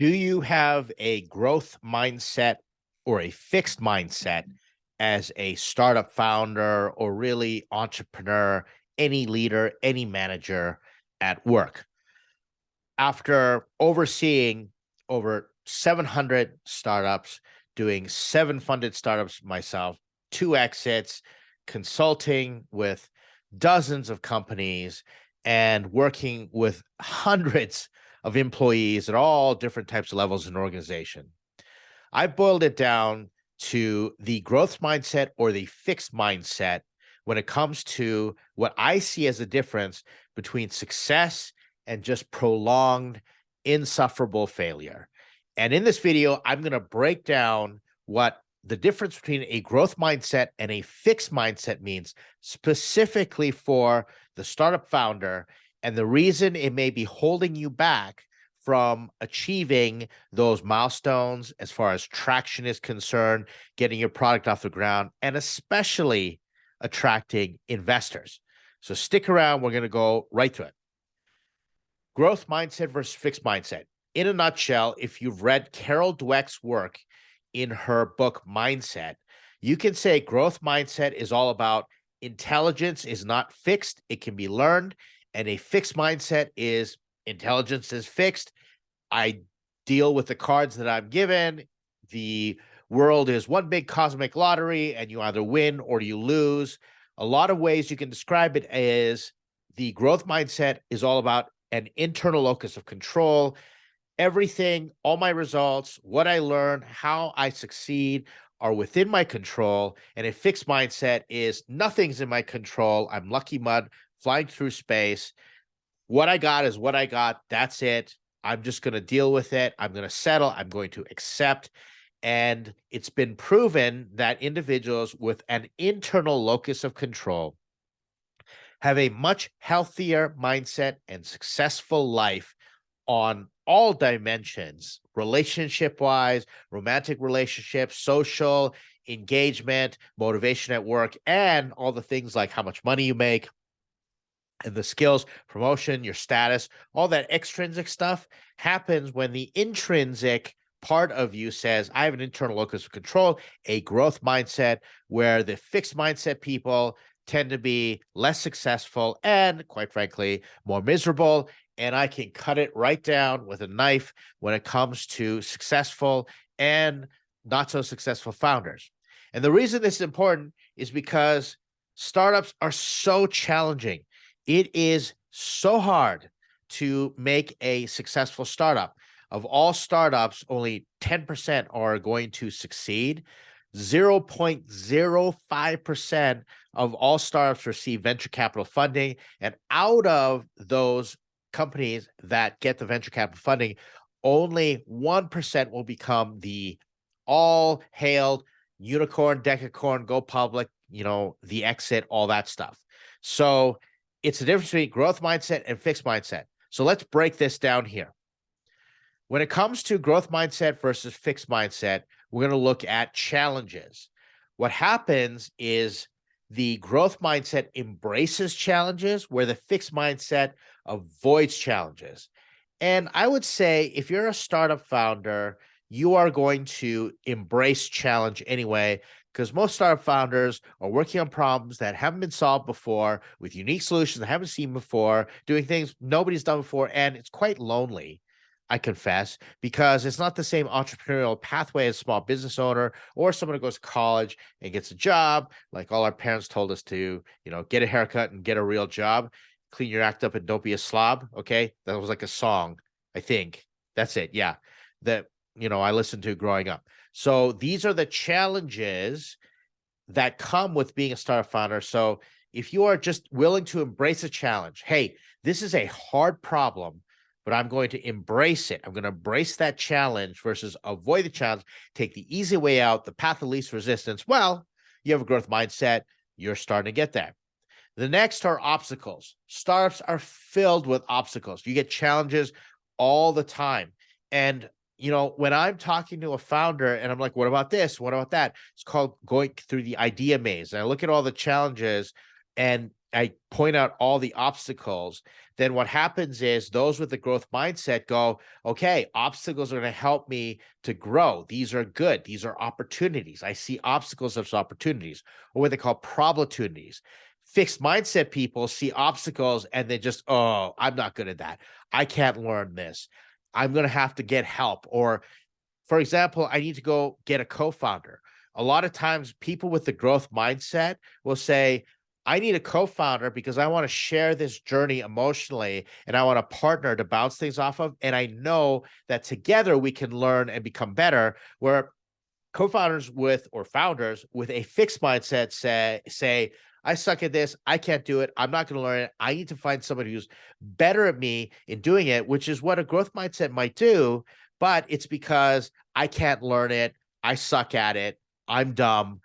Do you have a growth mindset or a fixed mindset as a startup founder or really entrepreneur, any leader, any manager at work? After overseeing over 700 startups, doing 7 funded startups myself, 2 exits, consulting with dozens of companies, and working with hundreds of employees at all different types of levels in organization. I boiled it down to the growth mindset or the fixed mindset when it comes to what I see as a difference between success and just prolonged, insufferable failure. And in this video, I'm going to break down what the difference between a growth mindset and a fixed mindset means, specifically for the startup founder, and the reason it may be holding you back from achieving those milestones as far as traction is concerned, getting your product off the ground, and especially attracting investors. So stick around. We're going to go right to it. Growth mindset versus fixed mindset. In a nutshell, if you've read Carol Dweck's work in her book Mindset, you can say growth mindset is all about intelligence is not fixed, it can be learned, and a fixed mindset is intelligence is fixed. I deal with the cards that I'm given. The world is one big cosmic lottery, and you either win or you lose. A lot of ways you can describe it is the growth mindset is all about an internal locus of control. Everything, all my results, what I learn, how I succeed are within my control. And a fixed mindset is nothing's in my control. I'm lucky mud flying through space. What I got is what I got. That's it. I'm just going to deal with it. I'm going to settle. I'm going to accept. And it's been proven that individuals with an internal locus of control have a much healthier mindset and successful life on all dimensions, relationship wise, romantic relationships, social engagement, motivation at work, and all the things like how much money you make and the skills, promotion, your status, all that extrinsic stuff happens when the intrinsic part of you says, I have an internal locus of control, a growth mindset, where the fixed mindset people tend to be less successful and, quite frankly, more miserable. And I can cut it right down with a knife when it comes to successful and not so successful founders. And the reason this is important is because startups are so challenging. It is so hard to make a successful startup. Of all startups, only 10% are going to succeed. 0.05% of all startups receive venture capital funding. And out of those companies that get the venture capital funding, only 1% will become the all hailed unicorn, decacorn, go public, the exit, all that stuff. So it's the difference between growth mindset and fixed mindset. So let's break this down here. When it comes to growth mindset versus fixed mindset, we're going to look at challenges. What happens is the growth mindset embraces challenges where the fixed mindset avoids challenges. And I would say if you're a startup founder, you are going to embrace challenge anyway, because most startup founders are working on problems that haven't been solved before with unique solutions that haven't seen before, doing things nobody's done before. And it's quite lonely, I confess, because it's not the same entrepreneurial pathway as a small business owner or someone who goes to college and gets a job, like all our parents told us to, get a haircut and get a real job, clean your act up and don't be a slob. Okay. That was like a song, I think. That's it. Yeah. That, I listened to growing up. So these are the challenges that come with being a startup founder. So if you are just willing to embrace a challenge, hey, this is a hard problem, but I'm going to embrace it. I'm going to embrace that challenge versus avoid the challenge, take the easy way out, the path of least resistance. Well, you have a growth mindset. You're starting to get there. The next are obstacles. Startups are filled with obstacles. You get challenges all the time. And when I'm talking to a founder and I'm like, what about this? What about that? It's called going through the idea maze. And I look at all the challenges and I point out all the obstacles, then what happens is those with the growth mindset go, okay, obstacles are going to help me to grow. These are good. These are opportunities. I see obstacles as opportunities, or what they call probabilities. Fixed mindset people see obstacles and they just, oh, I'm not good at that. I can't learn this. I'm going to have to get help. Or, for example, I need to go get a co-founder. A lot of times people with the growth mindset will say, I need a co-founder because I want to share this journey emotionally and I want a partner to bounce things off of. And I know that together we can learn and become better. Where co-founders with, or founders with a fixed mindset say, I suck at this. I can't do it. I'm not going to learn it. I need to find somebody who's better at me in doing it, which is what a growth mindset might do. But it's because I can't learn it. I suck at it. I'm dumb,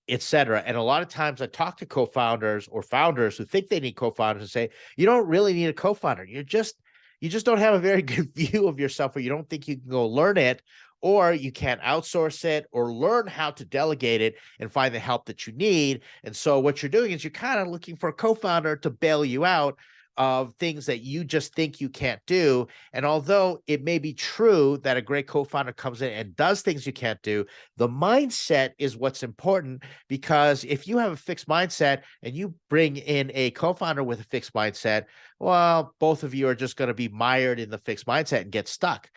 etc. And a lot of times I talk to co-founders or founders who think they need co-founders and say, you don't really need a co-founder. You just don't have a very good view of yourself, or you don't think you can go learn it, or you can't outsource it or learn how to delegate it and find the help that you need. And so what you're doing is you're kind of looking for a co-founder to bail you out of things that you just think you can't do. And although it may be true that a great co-founder comes in and does things you can't do, the mindset is what's important, because if you have a fixed mindset and you bring in a co-founder with a fixed mindset, well, both of you are just going to be mired in the fixed mindset and get stuck.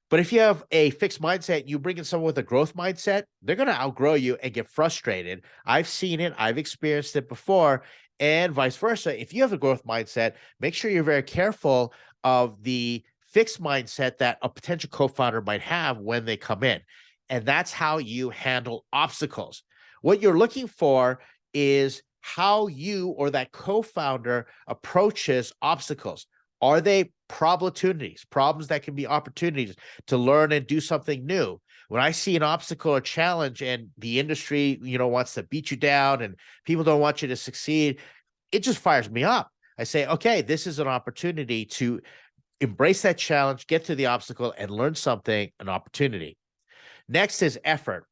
But if you have a fixed mindset, you bring in someone with a growth mindset, they're going to outgrow you and get frustrated. I've seen it. I've experienced it before, and vice versa. If you have a growth mindset, make sure you're very careful of the fixed mindset that a potential co-founder might have when they come in. And that's how you handle obstacles. What you're looking for is how you or that co-founder approaches obstacles. Are they opportunities, problems that can be opportunities to learn and do something new? When I see an obstacle or challenge and the industry, wants to beat you down and people don't want you to succeed, it just fires me up. I say, okay, this is an opportunity to embrace that challenge, get to the obstacle and learn something, an opportunity. Next is effort.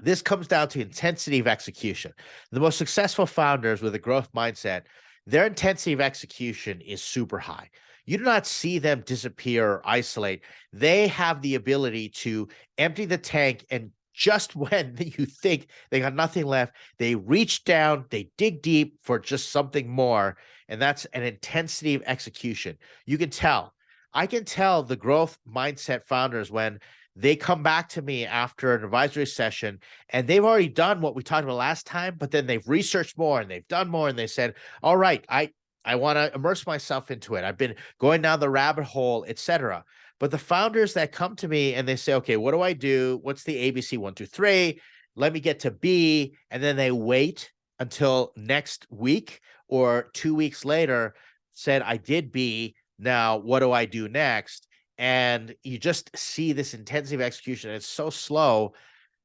This comes down to intensity of execution. The most successful founders with a growth mindset, their intensity of execution is super high. You do not see them disappear or isolate. They have the ability to empty the tank, and just when you think they got nothing left, they reach down, they dig deep for just something more. And that's an intensity of execution. You can tell. I can tell the growth mindset founders when they come back to me after an advisory session and they've already done what we talked about last time, but then they've researched more and they've done more and they said, all right, I want to immerse myself into it. I've been going down the rabbit hole, etc. But the founders that come to me and they say, okay, what do I do? What's the ABC 1, 2, 3? Let me get to B. And then they wait until next week or 2 weeks later, said, I did B. Now, what do I do next? And you just see this intensive execution. It's so slow.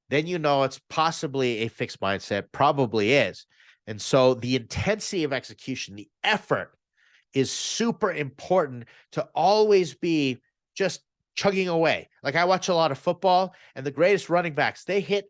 Then it's possibly a fixed mindset, probably is. And so the intensity of execution, the effort, is super important to always be just chugging away. Like I watch a lot of football, and the greatest running backs, they hit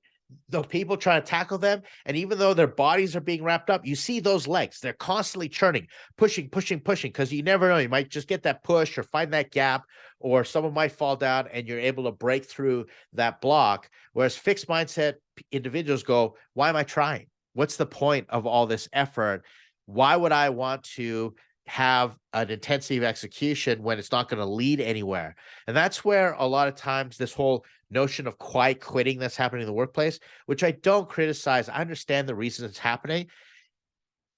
the people trying to tackle them. And even though their bodies are being wrapped up, you see those legs, they're constantly churning, pushing, because you never know. You might just get that push or find that gap, or someone might fall down and you're able to break through that block. Whereas fixed mindset individuals go, why am I trying? What's the point of all this effort? Why would I want to have an intensity of execution when it's not going to lead anywhere? And that's where a lot of times this whole notion of quiet quitting that's happening in the workplace, which I don't criticize. I understand the reasons it's happening.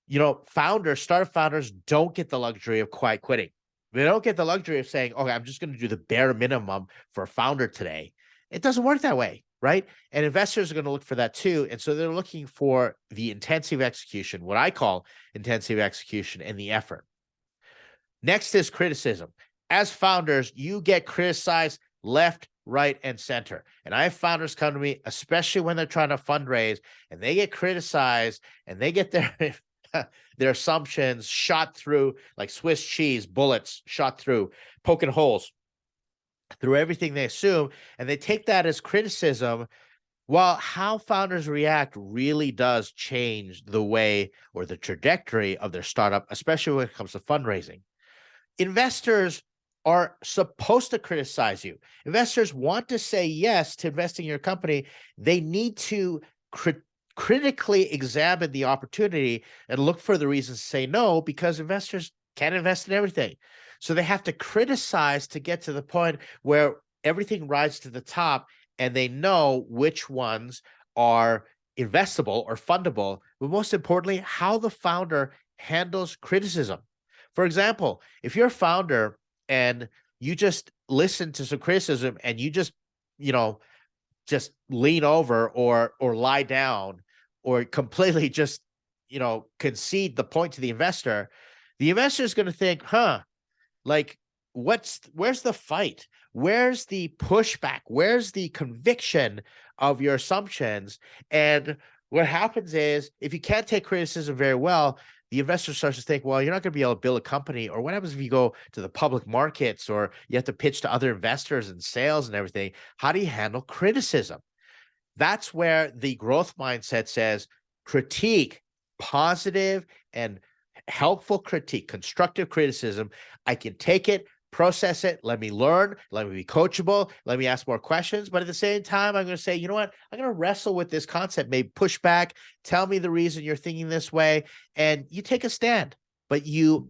Startup founders don't get the luxury of quiet quitting. They don't get the luxury of saying, okay, I'm just going to do the bare minimum for a founder today. It doesn't work that way, right? And investors are going to look for that too. And so they're looking for the intensive execution, what I call intensive execution, and the effort. Next is criticism. As founders, you get criticized left, right, and center. And I have founders come to me, especially when they're trying to fundraise, and they get criticized and they get their assumptions shot through like Swiss cheese, bullets shot through, poking holes through everything they assume. And they take that as criticism, Well, how founders react really does change the way or the trajectory of their startup, especially when it comes to fundraising. Investors are supposed to criticize you. Investors want to say yes to investing in your company. They need to critically examine the opportunity and look for the reasons to say no, because investors can't invest in everything. So they have to criticize to get to the point where everything rises to the top and they know which ones are investable or fundable, but most importantly, how the founder handles criticism. For example, if you're a founder and you just listen to some criticism and you just, you know, just lean over or lie down or completely just, concede the point to the investor is going to think, like, where's the fight? Where's the pushback? Where's the conviction of your assumptions? And what happens is, if you can't take criticism very well, the investor starts to think, well, you're not going to be able to build a company. Or what happens if you go to the public markets or you have to pitch to other investors and sales and everything? How do you handle criticism? That's where the growth mindset says critique, positive and helpful critique, constructive criticism. I can take it, process it, let me learn, let me be coachable, let me ask more questions. But at the same time, I'm going to say, you know what? I'm going to wrestle with this concept, maybe push back, tell me the reason you're thinking this way, and you take a stand, but you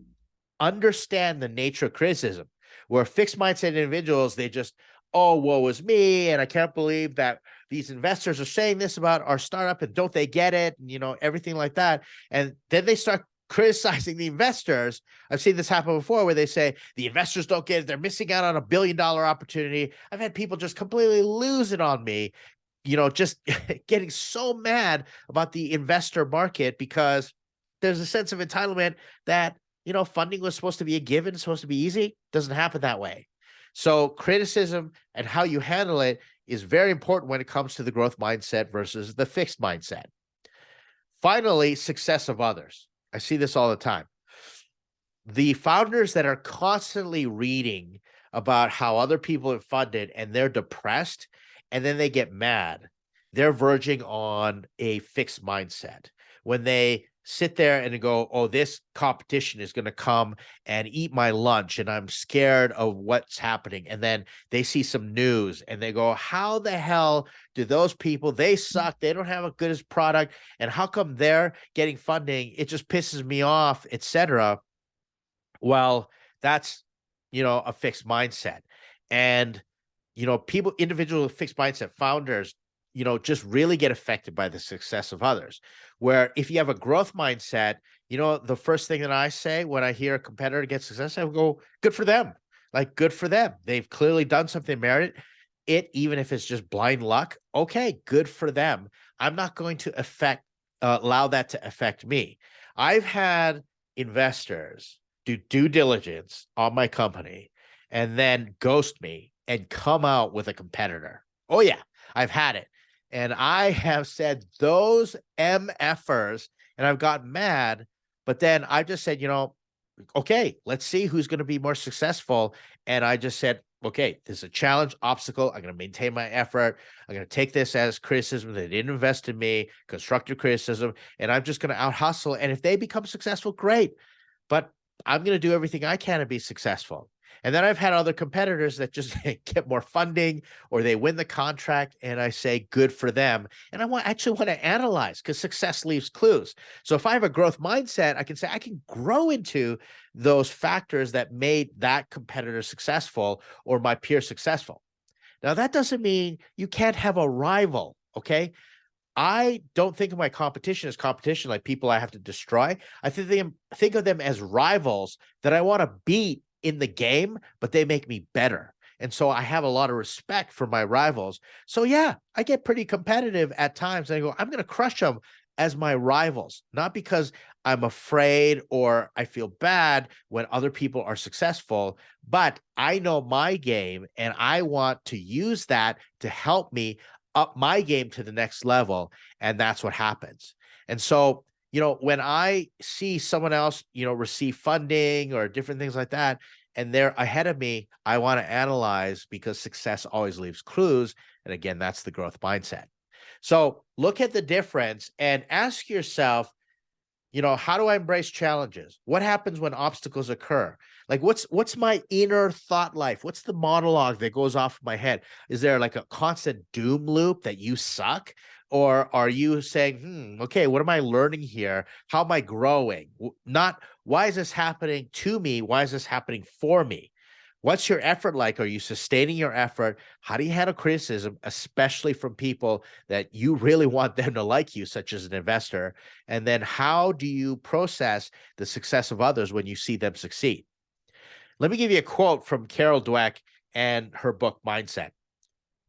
understand the nature of criticism. Where fixed mindset individuals, they just, oh, woe is me, and I can't believe that these investors are saying this about our startup, and don't they get it? And, everything like that. And then they start criticizing the investors. I've seen this happen before where they say the investors don't get it. They're missing out on $1 billion opportunity. I've had people just completely lose it on me, just getting so mad about the investor market because there's a sense of entitlement that, funding was supposed to be a given, supposed to be easy. Doesn't happen that way. So criticism and how you handle it is very important when it comes to the growth mindset versus the fixed mindset. Finally, success of others. I see this all the time. The founders that are constantly reading about how other people have funded and they're depressed and then they get mad, they're verging on a fixed mindset. When they sit there and go, oh, this competition is going to come and eat my lunch and I'm scared of what's happening. And then they see some news and they go, how the hell do those people, they suck, they don't have a good as product, and how come they're getting funding? It just pisses me off, etc. Well, that's, a fixed mindset. And, people, individual fixed mindset founders, just really get affected by the success of others. Where if you have a growth mindset, the first thing that I say when I hear a competitor get success, I go, good for them. Like, good for them. They've clearly done something merit it, even if it's just blind luck. Okay, good for them. I'm not going to allow that to affect me. I've had investors do due diligence on my company and then ghost me and come out with a competitor. Oh yeah, I've had it. And I have said those MFers and I've got mad, but then I just said, okay, let's see who's going to be more successful. And I just said, okay, this is a challenge, obstacle. I'm going to maintain my effort. I'm going to take this as criticism. They didn't invest in me, constructive criticism, and I'm just going to out hustle. And if they become successful, great. But I'm going to do everything I can to be successful. And then I've had other competitors that just get more funding or they win the contract and I say, good for them. And actually want to analyze because success leaves clues. So if I have a growth mindset, I can say I can grow into those factors that made that competitor successful or my peer successful. Now, that doesn't mean you can't have a rival, okay? I don't think of my competition as competition, like people I have to destroy. I think of them as rivals that I want to beat in the game, but they make me better. And so I have a lot of respect for my rivals. So yeah, I get pretty competitive at times. And I go, I'm going to crush them as my rivals, not because I'm afraid or I feel bad when other people are successful, but I know my game and I want to use that to help me up my game to the next level. And that's what happens. And so, when I see someone else, receive funding or different things like that, and they're ahead of me, I want to analyze because success always leaves clues. And again, that's the growth mindset. So look at the difference and ask yourself, how do I embrace challenges? What happens when obstacles occur? Like what's my inner thought life? What's the monologue that goes off my head? Is there like a constant doom loop that you suck? Or are you saying, okay, what am I learning here? How am I growing? Not why is this happening to me? Why is this happening for me? What's your effort like? Are you sustaining your effort? How do you handle criticism, especially from people that you really want them to like you, such as an investor? And then how do you process the success of others when you see them succeed? Let me give you a quote from Carol Dweck and her book Mindset.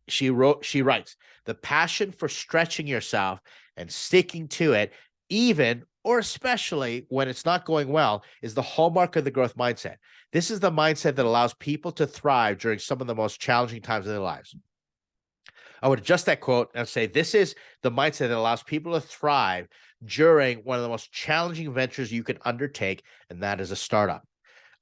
She writes, the passion for stretching yourself and sticking to it, even or especially when it's not going well, is the hallmark of the growth mindset. This is the mindset that allows people to thrive during some of the most challenging times of their lives. I would adjust that quote and say, this is the mindset that allows people to thrive during one of the most challenging ventures you can undertake, and that is a startup.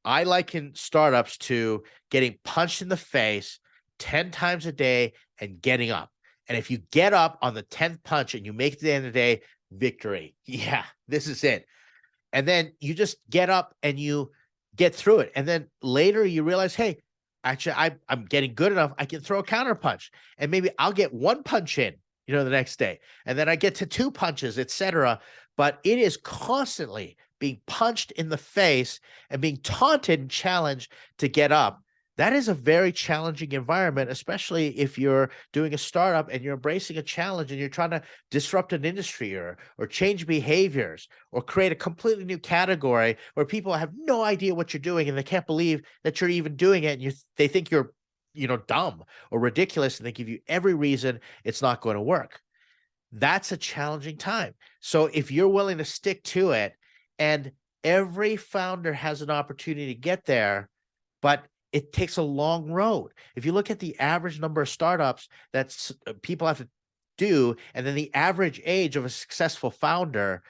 I liken startups to getting punched in the face 10 times a day and getting up. And if you get up on the 10th punch and you make it to the end of the day, victory. Yeah, this is it. And then you just get up and you get through it. And then later you realize, hey, actually, I'm getting good enough. I can throw a counter punch and maybe I'll get one punch in, the next day. And then I get to 2 punches, etc. But it is constantly being punched in the face and being taunted and challenged to get up. That is a very challenging environment, especially if you're doing a startup and you're embracing a challenge and you're trying to disrupt an industry or change behaviors or create a completely new category where people have no idea what you're doing and they can't believe that you're even doing it. And they think you're, dumb or ridiculous, and they give you every reason it's not going to work. That's a challenging time. So if you're willing to stick to it, and every founder has an opportunity to get there, but it takes a long road. If you look at the average number of startups that people have to do, and then the average age of a successful founder,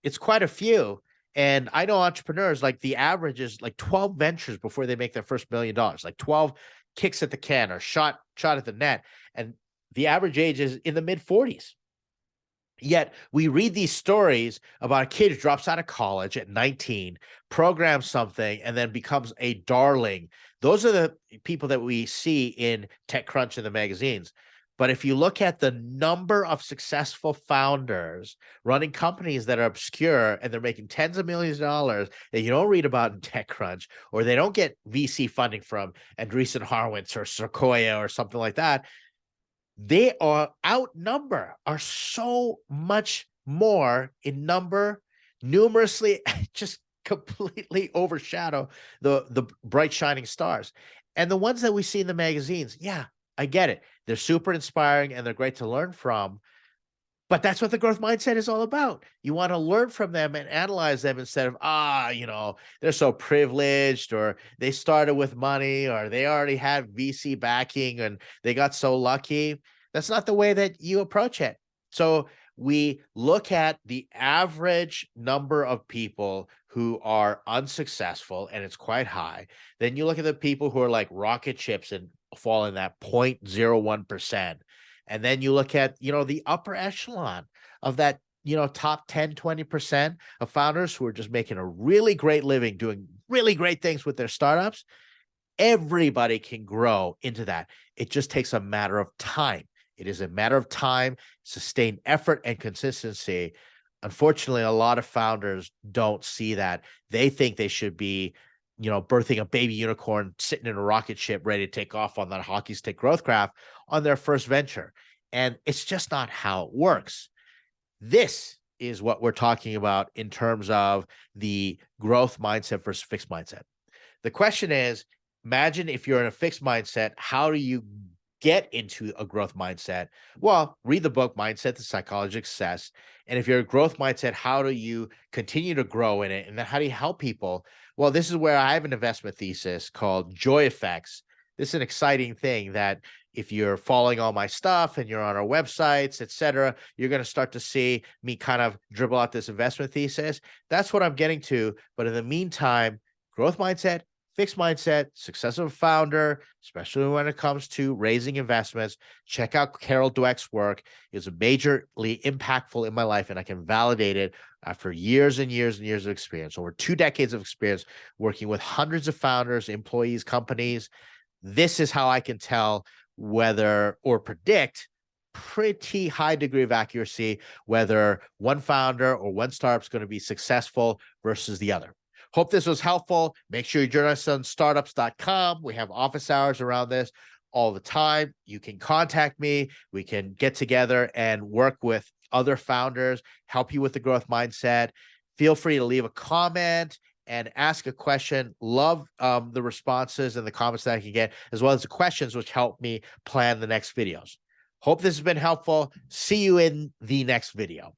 it's quite a few. And I know entrepreneurs, like the average is like 12 ventures before they make their first $1 million, like 12 kicks at the can or shot at the net. And the average age is in the mid 40s. Yet we read these stories about a kid who drops out of college at 19, programs something, and then becomes a darling. Those are the people that we see in TechCrunch and the magazines. But if you look at the number of successful founders running companies that are obscure and they're making tens of millions of dollars that you don't read about in TechCrunch, or they don't get VC funding from Andreessen Horowitz or Sequoia or something like that, they are so much more in number, numerously, just completely overshadow the bright shining stars. And the ones that we see in the magazines, yeah, I get it. They're super inspiring and they're great to learn from. But that's what the growth mindset is all about. You want to learn from them and analyze them instead of, they're so privileged, or they started with money, or they already had VC backing and they got so lucky. That's not the way that you approach it. So we look at the average number of people who are unsuccessful, and it's quite high. Then you look at the people who are like rocket ships and fall in that 0.01%. And then you look at, the upper echelon of that, top 10, 20% of founders who are just making a really great living, doing really great things with their startups. Everybody can grow into that. It just takes a matter of time. It is a matter of time, sustained effort, and consistency. Unfortunately, a lot of founders don't see that. They think they should be, birthing a baby unicorn, sitting in a rocket ship, ready to take off on that hockey stick growth graph on their first venture. And it's just not how it works. This is what we're talking about in terms of the growth mindset versus fixed mindset. The question is, imagine if you're in a fixed mindset, how do you get into a growth mindset? Well, read the book Mindset, The Psychology of Success. And if you're a growth mindset, how do you continue to grow in it? And then how do you help people? Well, this is where I have an investment thesis called Joy Effects. This is an exciting thing that if you're following all my stuff and you're on our websites, etc., you're going to start to see me kind of dribble out this investment thesis. That's what I'm getting to. But in the meantime, growth mindset, fixed mindset, success of a founder, especially when it comes to raising investments. Check out Carol Dweck's work. It's majorly impactful in my life, and I can validate it after years and years and years of experience, over 2 decades of experience working with hundreds of founders, employees, companies. This is how I can tell whether or predict pretty high degree of accuracy whether one founder or one startup is going to be successful versus the other. Hope this was helpful. Make sure you join us on startups.com. We have office hours around this all the time. You can contact me. We can get together and work with other founders, help you with the growth mindset. Feel free to leave a comment and ask a question. Love the responses and the comments that I can get, as well as the questions, which help me plan the next videos. Hope this has been helpful. See you in the next video.